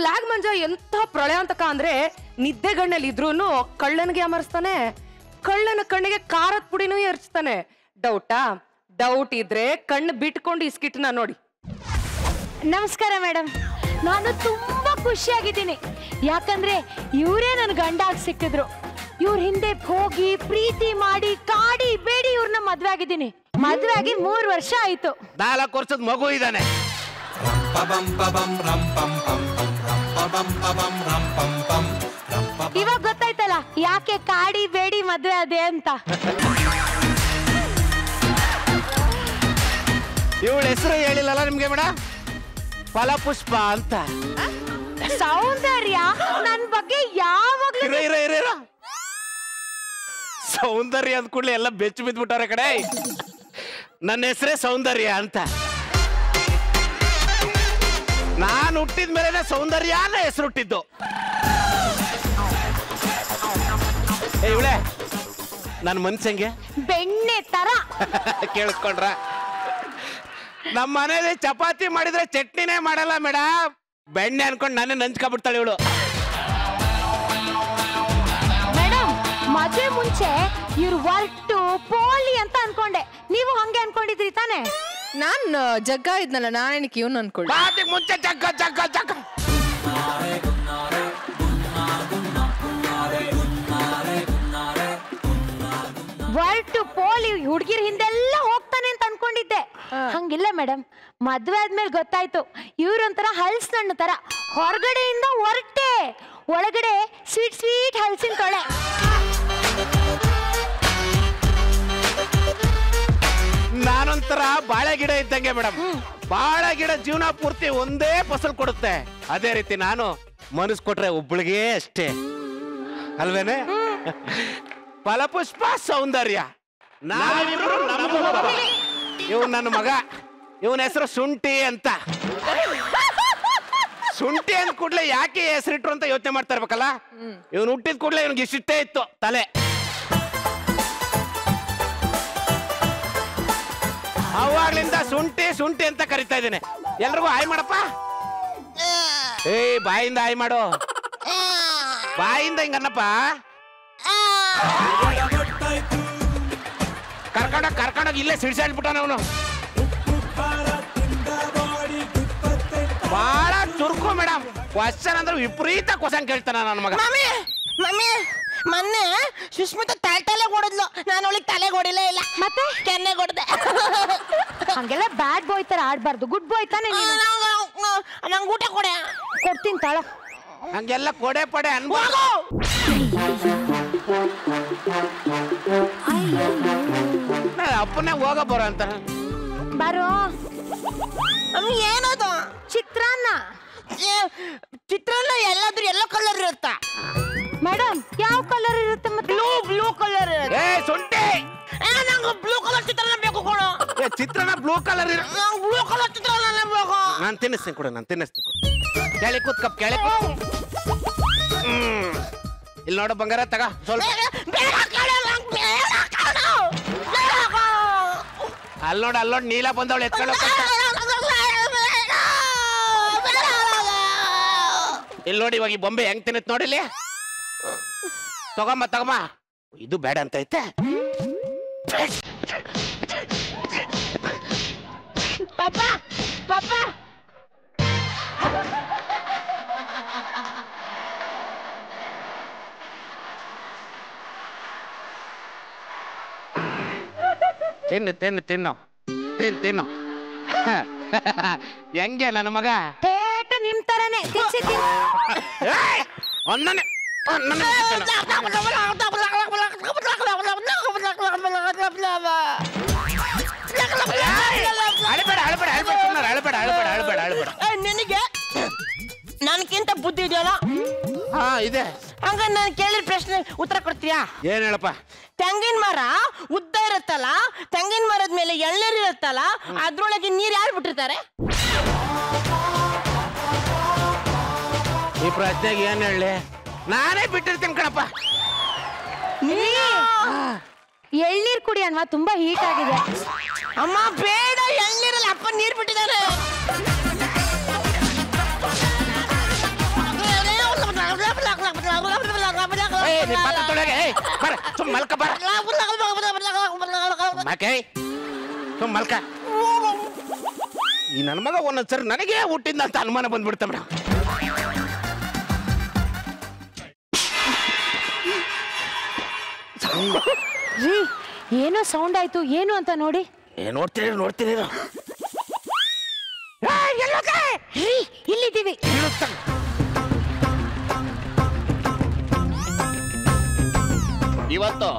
Flag ಮಂಜ ಎಂತ ಪ್ರಳಯಾಂತಕ ಅಂದ್ರೆ ನಿದ್ದೆಗಣ್ಣಲ್ಲಿ ಇದ್ರೂನು ಕಳ್ಳನಿಗೆ ಅಮರ್ಸ್ತಾನೆ, ಕಳ್ಳನ ಕಣ್ಣಿಗೆ ಖಾರದ ಪುಡಿನೂ ಎರಚ್ತಾನೆ. ಡೌಟ್ ಇದ್ರೆ ಕಣ್ಣು ಬಿಟ್ಕೊಂಡು ಈ ಸ್ಕಿಟ್ನ ನೋಡಿ. ನಮಸ್ಕಾರ ಮೇಡಮ್, ನಾನು ತುಂಬಾ ಖುಷಿಯಾಗಿದ್ದೀನಿ. ಯಾಕಂದ್ರೆ ಇವರೇ ನನ್ನ ಗಂಡ ಆಗಿ ಸಿಕ್ಕಿದ್ರು. ಇವ್ರ ಹಿಂದೆ ಹೋಗಿ ಪ್ರೀತಿ ಮಾಡಿ ಕಾಡಿ ಬೇಡಿ ಇವ್ರನ್ನ ಮದ್ವೆ ಆಗಿದ್ದೀನಿ. ಮದ್ವೆ ಆಗಿ 3 ವರ್ಷ ಆಯ್ತು. 4 ವರ್ಷದ ಮಗು ಇದ್ದಾನೆ. ಇವಾಗ ಗೊತ್ತಾಯ್ತಲ್ಲ ಯಾಕೆ ಕಾಡಿ ಬೇಡಿ ಮದ್ವೆ ಅದೇ ಅಂತ. ಇವಳ ಹೆಸರು ಹೇಳಿಲ್ಲಲ್ಲ ನಿಮ್ಗೆ ಮೇಡಮ್? ಫಲಪುಷ್ಪ ಅಂತ. ಸೌಂದರ್ಯ ನನ್ ಬಗ್ಗೆ ಯಾವಾಗ್ಲೂ ಸೌಂದರ್ಯ ಅಂದ ಕೂಡಲೇ ಎಲ್ಲ ಬೆಚ್ಚು ಬಿದ್ಬಿಟ್ಟವ್ರೆ ಕಡೆ. ನನ್ನ ಹೆಸರೇ ಸೌಂದರ್ಯ ಅಂತ. ನಾನು ಹುಟ್ಟಿದ ಮೇಲೆ ಸೌಂದರ್ಯನ ಹೆಸರು ಹುಟ್ಟಿದ್ದು. ಇವಳೆ ನನ್ನ ಮನ್ಸಂಗೆ ಬೆಣ್ಣೆ ತರ. ಕೇಳಿಸ್ಕೊಂಡ್ರ? ನಮ್ಮ ಮನೇಲಿ ಚಪಾತಿ ಮಾಡಿದ್ರೆ ಚಟ್ನಿನೇ ಮಾಡಲ್ಲ ಮೇಡಮ್, ಬೆಣ್ಣೆ ಅನ್ಕೊಂಡು ನಾನೇ ನಂಚ್ಕೊಬಿಡ್ತಾಳೆ ಇವಳು. ಮೇಡಮ್, ಮದುವೆ ಮುಂಚೆ ಇವ್ರು ವರ್ಟು ಪೋಲಿ ಅಂತ ಅನ್ಕೊಂಡೆ. ನೀವು ಹಂಗೆ ಅನ್ಕೊಂಡಿದ್ರಿ ತಾನೆ? ನಾನ್ ಜಗ್ಗ ಇದ್ನಲ್ಲ, ನಾನೇನಕ್ಕೆ ಇವನು ಅನ್ಕೊಳ್ಳಿ. ಮುಂಚೆ ಜಗ್ಗ ಜಗ್ಗ ಜಗ್ಗ ವರ್ಟು ಪೋಲಿ ಹುಡುಗಿರ್ ಹಿಂದೆಲ್ಲ ಹೋಗ್ತಾನೆ ಅಂತ ಅನ್ಕೊಂಡಿದ್ದೆ. ಹಂಗಿಲ್ಲ ಮೇಡಮ್, ಮದ್ವೆ ಆದ್ಮೇಲೆ ಗೊತ್ತಾಯ್ತು ಇವ್ರೊಂಥರ ಹಲ್ಸಣ್ಣು ತರ. ಹೊರಗಡೆಯಿಂದ ಹೊರಟೆ, ಒಳಗಡೆ ಸ್ವೀಟ್ ಸ್ವೀಟ್ ಹಲ್ಸಿನ ತೊಳೆ. ನಾನೊಂಥರ ಬಾಳೆ ಗಿಡ ಇದ್ದಂಗೆ ಮೇಡಮ್. ಬಾಳೆ ಗಿಡ ಜೀವನ ಪೂರ್ತಿ ಒಂದೇ ಫಸಲ್ ಕೊಡುತ್ತೆ. ಅದೇ ರೀತಿ ನಾನು ಮನಸ್ಸು ಕೊಟ್ರೆ ಒಬ್ಬಳಿಗೆ ಅಷ್ಟೇ ಅಲ್ವೇನೆ? ಫಲಪುಷ್ಪ ಸೌಂದರ್ಯ. ಇವನು ನನ್ನ ಮಗ, ಇವನ ಹೆಸರು ಶುಂಠಿ ಅಂತ. ಶುಂಠಿ ಅಂದ ಕೂಡ್ಲೆ ಯಾಕೆ ಹೆಸರಿಟ್ರು ಅಂತ ಯೋಚನೆ ಮಾಡ್ತಾ ಇರ್ಬೇಕಲ್ಲ. ಇವನು ಹುಟ್ಟಿದ ಕೂಡ್ಲೆ ಇವನಿಗೆ ಇಷ್ಟೇ ಇತ್ತು ತಲೆ. ಅವಾಗ್ಲಿಂದ ಶುಂಠಿ ಶುಂಠಿ ಅಂತ ಕರಿತಾ ಇದ್ದೇನೆ. ಎಲ್ರಿಗೂ ಹಾಯ್ ಮಾಡಪ್ಪ. ಬಾಯಿಂದ ಹಾಯ್ ಮಾಡು, ಬಾಯಿಂದ ಹಿಂಗನ್ನಪ್ಪ. ಕರ್ಕೊಂಡೋಗಿ ಇಲ್ಲೇ ಸಿಡ್ಸಾಡ್ಬಿಟ್ಟಾನ ಅವನು. ಬಹಳ ಚುರುಕು ಮೇಡಮ್. ಕ್ವಶನ್ ಅಂದ್ರೆ ವಿಪರೀತ ಕ್ವಶನ್ ಕೇಳ್ತಾನ ನನ್ನ ಮಗ. ಮಮ್ಮಿ ಮೊನ್ನೆ ಸುಷ್ಮಿತಾ ತಲೆ ಹೊಡೆದ್ಲು, ನಾನು ಅವಳಿಗೆ ತಲೆ ಹೊಡಿಲೇ ಇಲ್ಲ. ಮತ್ತೆ ಕೆನ್ನೆ ಹೊಡೆದೆ. ಹಂಗೆಲ್ಲ ಬ್ಯಾಡ್ ಬಾಯ್ ತರ ಆಡ್ಬಾರ್ದು, ಗುಡ್ ಬಾಯ್ ತಾನೆ ನೀನು. ನಂಗೆ ಊಟ ಕೊಡೆ. ಕೊಡ್ತೀನಿ ತಾಳ. ಹಂಗೆಲ್ಲ ಕೊಡೆ ಪಡೆ ಅನ್ಬೋದು. ಅಪ್ಪನೇ ಹೋಗ ಬರೋ ಅಂತ. ಬಾರೋ. ಏನದು? ಚಿತ್ರಾನ್ನ. ಚಿತ್ರಾನ್ನ ಎಲ್ಲಾದ್ರೂ ಎಲ್ಲೋ ಕಲರ್ ಇರುತ್ತಾ ಮೇಡಮ್? ಯಾವ ಕಲರ್ ಇರುತ್ತೆ? ಮತ್ತೆ ಬ್ಲೂ ಕಲರ್. ಶುಂಠಿ, ನಂಗೆ ಬ್ಲೂ ಕಲರ್ ಚಿತ್ರಾನ್ನ ಬೇಕು ಕೊಡು. ಚಿತ್ರಾನ್ನ ಬ್ಲೂ ಕಲರ್ ಇರ. ಬ್ಲೂ ಕಲರ್ ಚಿತ್ರಾನ್ನ ಬೇಕು. ನಾನು ತಿನ್ನಿಸ್ತೀನಿ ಕೊಡು, ನಾನು ತಿನ್ನಿಸ್ತೀನಿ ಕೊಡು. ಕೆಳಗೆ ಕೂತ್ ಕಪ್ ಕೆಳಗೆ ಕೂತ್. ಇಲ್ಲಿ ನೋಡು ಬಂಗಾರ, ತಗ ಸ್ವಲ್ಪ. ಅಲ್ಲೋಡ್ ನೀಲ ಬಂದವಳು ಎತ್ಕೊಳ್ಳೋ. ಇಲ್ಲಿ ನೋಡಿ ಇವಾಗ ಈ ಬೊಂಬೆ ಹೆಂಗ್ ತಿನ್ನತ್ ನೋಡಿಲಿ. ತಗಮ್ಮ. ಇದು ಬೇಡ ಅಂತ ಐತೆ. ಪಾಪ ತಿನ್ನು. ಹೆಂಗೆ ನನ್ನ ಮಗ? ನಿಮ್ ತರನೇ ನಿನಗೆ ನನ್ಕಿಂತ ಬುದ್ಧಿ ಇದೆಯಲ್ಲ? ಹಾ ಇದೆ. ಹಂಗ ನಾನು ಕೇಳಿದ ಪ್ರಶ್ನೆ ಉತ್ತರ ಕೊಡ್ತೀಯಾ? ಏನ್ ಹೇಳಪ್ಪ? ತೆಂಗಿನ ಮರ ಉದ್ದ ಇರುತ್ತಲ್ಲ, ತೆಂಗಿನ ಮರದ ಮೇಲೆ ಎಳ್ನೀರು ಇರುತ್ತಲ್ಲ, ಅದ್ರೊಳಗೆ ನೀರ್ ಯಾರು ಬಿಟ್ಟಿರ್ತಾರೆ? ಈ ಪ್ರಶ್ನೆಗೆ ಏನ್ ಹೇಳಿ? ನಾನೇ ಬಿಟ್ಟಿರ್ತೀನಿ ಕಣಪ್ಪ. ಎಳ್ನೀರ್ ಕುಡಿ ಅನ್ವಾ, ತುಂಬಾ ಹೀಟ್ ಆಗಿದೆ. ಅಮ್ಮ ಬೇಡ, ಎಳ್ನೀರಲ್ಲಿ ಅಪ್ಪ ನೀರ್ ಬಿಟ್ಟಿದ್ದಾರೆ. ಸುಮ್ ಮಲ್ಕ ಬಾ ಮಾಕೆ ಸುಮ್ ಮಲ್ಕ. ಈ ನನ್ನ ಮಗ ಒಂದೊಂದ್ಸರಿ ನನಗೆ ಹುಟ್ಟಿದ್ದ ಅಂತ ಅನುಮಾನ ಬಂದ್ಬಿಡ್ತ ಮೇಡಮ್. ರೀ ಏನೋ ಸೌಂಡ್ ಆಯ್ತು, ಏನು ಅಂತ ನೋಡಿ. ನೋಡ್ತೀನಿ ರೀ ಇಲ್ಲಿದ್ದೀವಿ. ಇವತ್ತು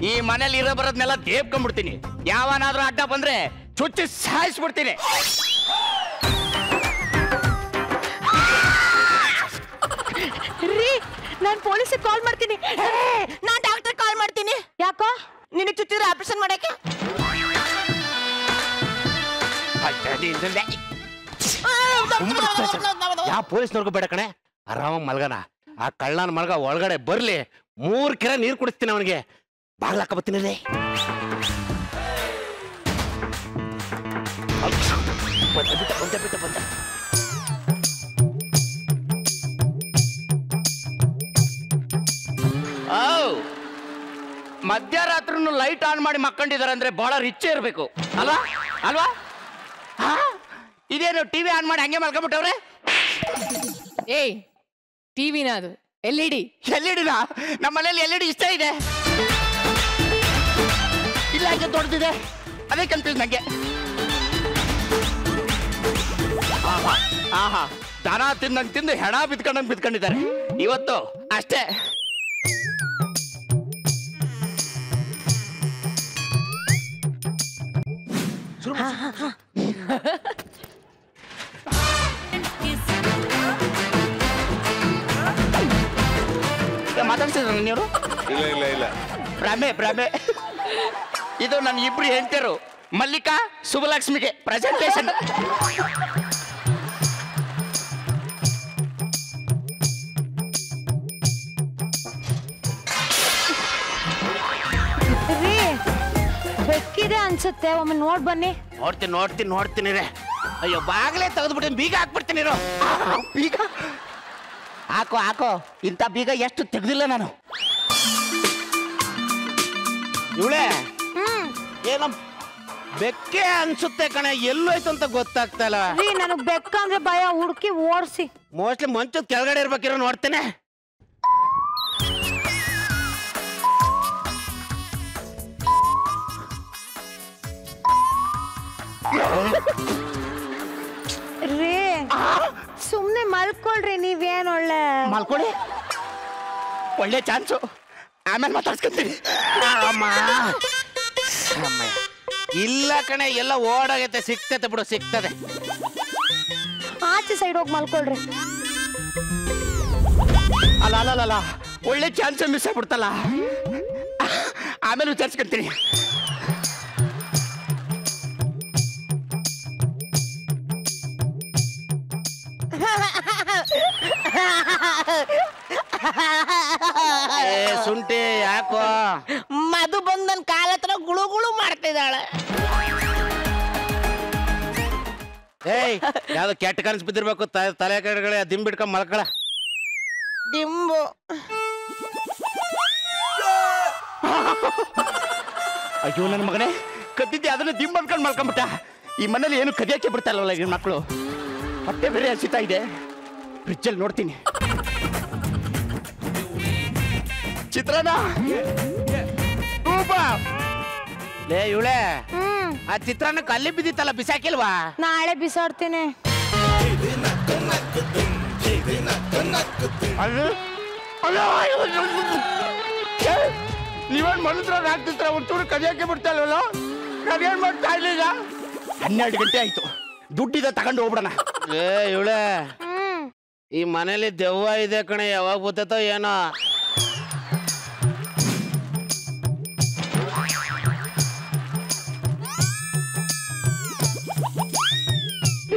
ಈ ಮನೇಲಿ ಇರೋ ಬರೋದ್ನೆಲ್ಲ ದೇವ್ಕೊಂಡ್ಬಿಡ್ತೀನಿ. ಯಾವನಾದ್ರೂ ಅಡ್ಡ ಬಂದ್ರೆ ಚುಚ್ಚಿ ಸಾಯಿಸ್ಬಿಡ್ತೀನಿ. ರೀ ನಾನು ಪೊಲೀಸಿಗೆ ಕಾಲ್ ಮಾಡ್ತೀನಿ. ನಾನ್ ಡಾಕ್ಟರ್ ಕಾಲ್ ಮಾಡ್ತೀನಿ. ಯಾಕೋ ನಿನಗೆ ಚುಚ್ಚಿದ್ರೆ ಆಪರೇಷನ್ ಮಾಡಕ್ಕೆ. ಯಾವ ಪೊಲೀಸ್ನವ್ರಿಗೂ ಬೇಡ ಕಣೆ, ಆರಾಮಾಗಿ ಮಲ್ಗನ. ಆ ಕಳ್ಳನ ಮಲ್ಗ ಒಳಗಡೆ ಬರ್ಲಿ, 3 ಕೆರೆ ನೀರು ಕುಡಿಸ್ತೀನಿ ಅವನಿಗೆ. ಬಾಗ್ಲಾಕ ಬರ್ತೀನಿ ರೀ. ಬಂದ ಮಧ್ಯರಾತ್ರಿನೂ ಲೈಟ್ ಆನ್ ಮಾಡಿ ಮಕ್ಕೊಂಡಿದಾರೆ ಅಂದ್ರೆ ಬಹಳ ರಿಚ್ ಇರ್ಬೇಕು ಅಲ್ವಾ ಅಲ್ವಾ? ಇದೇನು ಟಿವಿ ಆನ್ ಮಾಡಿ ಹಂಗೆ ಮಲ್ಕೊಂಡ್ಬಿಟ್ಟವ್ರೆ? ಏಯ್ ಟಿವಿನ ಅದು LED. ಎಲ್ಇಡಿನ ನಮ್ಮ ಮನೇಲಿ ಎಲ್ಇಡಿ ಇಷ್ಟ ಇದೆ, ಇಲ್ಲ ಹಾಗೆ ದೊಡ್ಡದಿದೆ, ಅದೇ ಕನ್ಫ್ಯೂಸ್ ನಂಗೆ. ಆಹಾ ದನ ತಿಂದಂಗ್ ತಿಂದು ಹೆಣ ಬಿದ್ಕೊಂಡಂಗ್ ಬಿದ್ಕೊಂಡಿದ್ದಾರೆ ಇವತ್ತು ಅಷ್ಟೇ. ಮಾತಾಡ್ಸಿದ್ರ ನೀವು? ಇಲ್ಲ ಭ್ರಮೆ. ಇದು ನನ್ನ ಇಬ್ರು ಹೆಂಡತಿಯರು ಮಲ್ಲಿಕಾ ಸುಬಲಕ್ಷ್ಮಿಗೆ ಪ್ರೆಸೆಂಟೇಶನ್. ರೀ ಬೆಕ್ಕಿದೆ ಅನ್ಸುತ್ತೆ, ಒಮ್ಮೆ ನೋಡ್ ಬನ್ನಿ. ನೋಡ್ತೀನಿ ರೇ. ಅಯ್ಯೋ ಬಾಗ್ಲೇ ತೆಗೆದ್ಬಿಟ್ಟು ಬೀಗ ಹಾಕ್ಬಿಡ್ತೀನಿ. ಬೀಗ ಹಾಕೋ ಇಂಥ ಬೀಗ ಎಷ್ಟು ತೆಗ್ದಿಲ್ಲ ನಾನು. ಇವಳೆ ಏನೋ ಬೆಕ್ಕೆ ಅನ್ಸುತ್ತೆ ಕಣೆ, ಎಲ್ಲೋಯ್ತು ಅಂತ ಗೊತ್ತಾಗ್ತಾ ಇಲ್ಲ. ರೀ ನನಗ್ ಬೆಕ್ಕಂದ್ರೆ ಭಯ, ಹುಡುಕಿ ಓಡಿಸಿ. ಮೋಸ್ಟ್ಲಿ ಮಂಚದ ಕೆಳಗಡೆ ಇರ್ಬೇಕಿರೋ ನೋಡ್ತೇನೆ. ರೀ ಸುಮ್ನೆ ಮಲ್ಕೊಳ್ರಿ, ನೀವೇನ್ ಮಲ್ಕೊಳ್ಳಿ, ಒಳ್ಳೆ ಚಾನ್ಸು, ಆಮೇಲೆ ಮಾತಾಡ್ಸ್ಕೊಂತೀನಿ. ಇಲ್ಲ ಕಣೆ, ಎಲ್ಲ ಓಡಾಗೈತೆ, ಸಿಗ್ತೈತೆ ಬಿಡು, ಸಿಗ್ತದೆ. ಆಚೆ ಸೈಡ್ ಹೋಗಿ ಮಲ್ಕೊಳ್ರಿ. ಅಲ್ಲ ಒಳ್ಳೆ ಚಾನ್ಸ್ ಮಿಸ್ ಆಗ್ಬಿಡ್ತಲ್ಲ, ಆಮೇಲೆ ವಿಚಾರಿಸ್ಕೊಂತೀನಿ. ಶುಂಠಿ ಯಾಕೋ? ಮಧು ಬಂದ್ ನನ್ ಕಾಲ ಹತ್ರ ಗುಳು ಮಾಡ್ತಿದ್ದಾಳೆ. ಏಯ್ ಯಾವ್ದು ಕೆಟ್ಟ ಕನಸು ಬಿದ್ದಿರ್ಬೇಕು, ತಲೆ ಕಡೆಗಳೇ ದಿಂಬಿಡ್ಕೊಂಡ್ ಮಲ್ಕಳ. ದಿಂಬು ಅಯ್ಯೋ ನನ್ನ ಮಗನೇ, ಕದ್ದಿದ್ದೆ ಅದನ್ನ ದಿಂಬ್ ಅನ್ಕೊಂಡ್ ಮಲ್ಕೊಂಡ್ಬಿಟ್ಟ. ಈ ಮನೇಲಿ ಏನು ಕದಿಯಕ್ಕೆ ಬಿಡ್ತಾರಲ್ಲ ಈ ಮಕ್ಕಳು. ಹೊಟ್ಟೆ ಬೇರೆ ಹಸಿತಾ ಇದೆ, ಫ್ರಿಜ್ಜಲ್ಲಿ ನೋಡ್ತೀನಿ. ಚಿತ್ರಾನ್ನ ಲೇ ಇವಳೆ, ಆ ಚಿತ್ರಾನ್ನಕ್ಕೆ ಅಲ್ಲಿ ಬಿದ್ದಿತ್ತಲ್ಲ, ಬಿಸಾಕಿಲ್ವಾ? ನಾಳೆ ಬಿಸಾಡ್ತೀನಿ. ನೀವೇನ್ ಮನುಷ್ಯ ಆಗ್ತಿದ್ರ, ಒಂಚೂರು ಕದಿಯಕ್ಕೆ ಬಿಡ್ತಾಯಿಲ್ವಲ್ಲ, ನಾವೇನ್ ಮಾಡ್ತಾ ಇಲ್ಲ. ಈಗ 12 ಗಂಟೆ ಆಯ್ತು, ದುಡ್ಡಿದೆ ತಗೊಂಡು ಹೋಗ್ಬಿಡೋಣ. ಏ ಇವಳೆ, ಈ ಮನೇಲಿ ದೆವ್ವ ಇದೆ ಕಣೆ, ಯಾವಾಗ ಗೊತ್ತೋ ಏನೋ.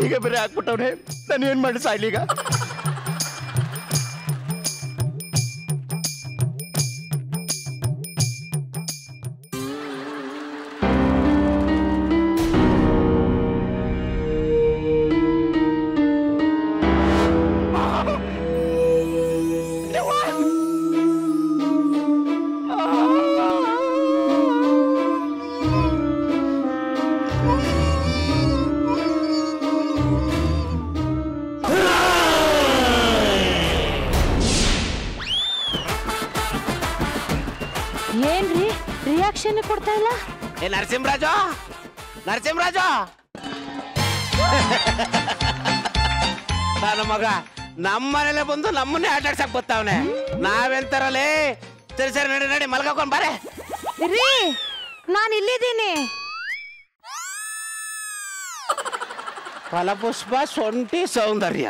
ಈಗ ಬೇರೆ ಹಾಕ್ಬಿಟ್ಟವ್ರೆ, ನಾನು ಏನ್ ಮಾಡಿ ಸಾಯ್ಲೀಗ? ಕಾಣ್ತಾ ಇಲ್ಲ. ಏ ನರಸಿಂಹರಾಜು, ನರಸಿಂಹರಾಜು ನನ್ನ ಮಗ ನಮ್ಮ ಮನೇಲೆ ಬಂದು ನಮ್ಮನ್ನೇ ಆಟ ಆಡ್ಸಕ್ ಬರ್ತಾವನೆ. ನಾವೆಂತಾರಲ್ಲೇ ಸರಿ ಸರಿ ನಡಿ ನಡಿ ಮಲ್ಕೊಂಡ್ ಬಾರೆ. ರೀ ನಾನು ಇಲ್ಲಿದ್ದೀನಿ. ಫಲಪುಷ್ಪ ಸೊಂಟಿ ಸೌಂದರ್ಯ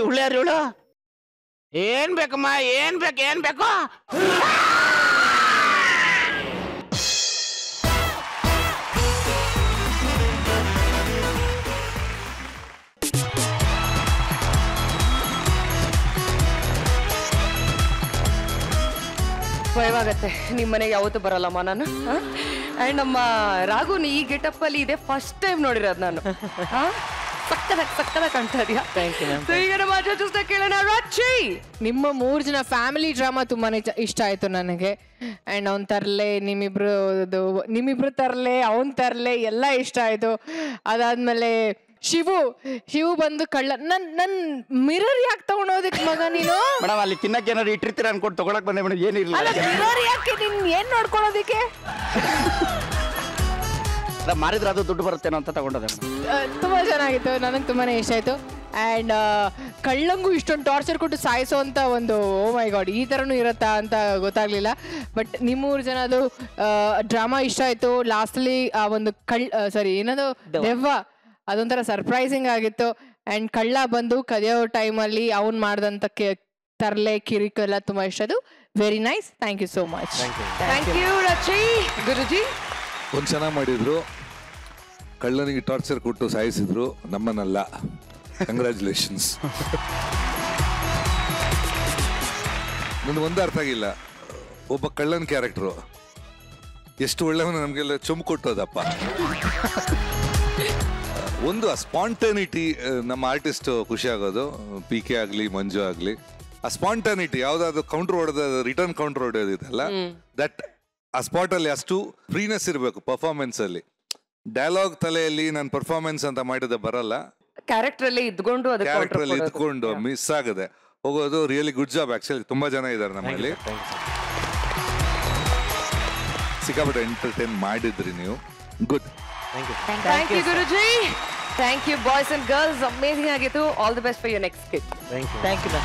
ಇವಳ್ಯಾರು ಇವಳು? ಏನ್ ಬೇಕಮ್ಮ, ಏನ್ ಬೇಕು, ಏನ್ ಬೇಕು? ಭಯವಾಗತ್ತೆ, ನಿಮ್ ಮನೆಗೆ ಯಾವತ್ತೂ ಬರಲ್ಲಮ್ಮ ನಾನು. ಅಂಡ್ ನಮ್ಮ ರಾಘುನ್ ಈ ಗೆಟಪ್ ಅಲ್ಲಿ ಇದೆ ಫಸ್ಟ್ ಟೈಮ್ ನೋಡಿರೋದು ನಾನು. ಸಕ್ಕದ ಕಾಣ್ತಾ ಇದೆಯಾ? So, ಈಗ ನಮ್ಮ judges ನ ಕೇಳೋಣ. ರಚಿ, ನಿಮ್ಮ 3 ಜನ ಫ್ಯಾಮಿಲಿ ಡ್ರಾಮಾ ತುಂಬಾನೇ ಇಷ್ಟ ಆಯ್ತು ನನಗೆ. ಅಂಡ್ ಅವ್ನ್ ತರ್ಲೆ, ನಿಮ್ಮಿಬ್ರು ತರ್ಲೆ, ಅವನ್ ತರ್ಲೆ ಎಲ್ಲ ಇಷ್ಟ ಆಯ್ತು. ಅದಾದ್ಮೇಲೆ ಶಿವು ಬಂದು ಕಳ್ಳ. ನನ್ ಮಿರರ್ ಯಾಕೆ ತಗೊಂಡೋದಕ್ಕೆ ಮಗ ನೀನು? ಮೇಡಮ್ ಅಲ್ಲಿ ತಿನ್ನಕ್ಕೆ ಏನಾದ್ರು ಇಟ್ಟಿರ್ತೀರ ಅನ್ಕೊಂಡು ತಗೊಳಕ್ ಬಂದೆ ಮೇಡಮ್. ಏನಿರಲಿಲ್ಲ. ಮಿರರ್ ಯಾಕೆ ನಿನ್ ಏನ್ ನೋಡ್ಕೊಳ್ಳೋದಿಕ್ಕೆ? ಮಾರಿದ್ರೆ ಅದು ದುಡ್ಡು ಬರುತ್ತೇನೋ ಅಂತ ತಗೊಂಡದೆ. ತುಂಬಾ ಚೆನ್ನಾಗಿತ್ತು, ನನಗೆ ತುಂಬಾನೇ ಇಷ್ಟ ಆಯ್ತು. ಅಂಡ್ ಕಳ್ಳಂಗೂ ಇಷ್ಟೊಂದು ಟಾರ್ಚರ್ ಕೊಟ್ಟು ಸಾಯಿಸೋ ಅಂತ ಒಂದು ಓ ಮೈ ಗಾಡ್ ಈ ಥರನೂ ಇರುತ್ತಾ ಅಂತ ಗೊತ್ತಾಗ್ಲಿಲ್ಲ. ಬಟ್ ನಿಮ್ಮೂರು ಜನದು ಡ್ರಾಮಾ ಇಷ್ಟ ಆಯ್ತು. ಲಾಸ್ಟ್ಲಿ ಆ ಒಂದು ಏನದು ದೆವ್ವ, ಅದೊಂಥರ ಸರ್ಪ್ರೈಸಿಂಗ್ ಆಗಿತ್ತು. ಅಂಡ್ ಕಳ್ಳ ಬಂದು ಕದಿಯೋ ಟೈಮಲ್ಲಿ ಅವ್ನು ಮಾಡ್ದಂಥ ತರ್ಲೆ ಕಿರಿಕು ಎಲ್ಲ ತುಂಬಾ ಇಷ್ಟ ಅದು. Very nice, thank you so much. Thank you Rachi. Guruji ಒಂದು ಚೆನ್ನಾಗಿ ಮಾಡಿದ್ರು, ಕಳ್ಳನಿಗೆ ಟಾರ್ಚರ್ ಕೊಟ್ಟು ಸಾಯಿಸಿದ್ರು, ನಮ್ಮನ್ನಲ್ಲ. ಕಂಗ್ರ್ಯಾಚುಲೇಷನ್ಸ್. ನನಗೆ ಒಂದು ಅರ್ಥ ಆಗಿಲ್ಲ, ಒಬ್ಬ ಕಳ್ಳನ ಕ್ಯಾರೆಕ್ಟ್ರು ಎಷ್ಟು ಒಳ್ಳೆಯವನು ನಮಗೆಲ್ಲ ಚುಮ್ ಕೊಟ್ಟೋದಪ್ಪ. ಒಂದು ಆ ಸ್ಪಾಂಟನಿಟಿ ನಮ್ಮ ಆರ್ಟಿಸ್ಟ್ ಖುಷಿ ಆಗೋದು, PK ಆಗಲಿ ಮಂಜು ಆಗಲಿ, ಆ ಸ್ಪಾಂಟನಿಟಿ ಯಾವುದಾದ್ರು ಕೌಂಟರ್ ಹೊಡೆದ ರಿಟರ್ನ್ ಕೌಂಟರ್ ಹೊಡೆಯೋದಿದೆಲ್ಲ, ದಟ್ ಆ ಸ್ಪಾಟ್ ಅಲ್ಲಿ ಅಷ್ಟು ಫ್ರೀನೆಸ್ ಇರಬೇಕು ಪರ್ಫಾರ್ಮೆನ್ಸ್ ಅಲ್ಲಿ. ಡೈಲಾಗ್ ತಲೆಯಲ್ಲಿ ನಾನು ಪರ್ಫಾರ್ಮೆನ್ಸ್ ಅಂತ ಮಾಡಿದ ಬರಲ್ಲ, ಕ್ಯಾರೆಕ್ಟರ್ ಅಲ್ಲಿ ಇದ್ಕೊಂಡು ಮಿಸ್ ಆಗದೆ ಹೋಗೋದು. Really good job. ಆಕ್ಚುಲಿ ತುಂಬಾ ಜನ ಇದ್ದಾರೆ ನಮ್ಮಲ್ಲಿ, ಸಿಕ್ಕಾಪಟ್ಟೆ ಎಂಟರ್ಟೈನ್ ಮಾಡಿದ್ರಿ ನೀವು. Good. Thank you Guruji. Thank you boys and girls, amazing ಆಗಿತ್ತು. All the best for your next skit. Thank you.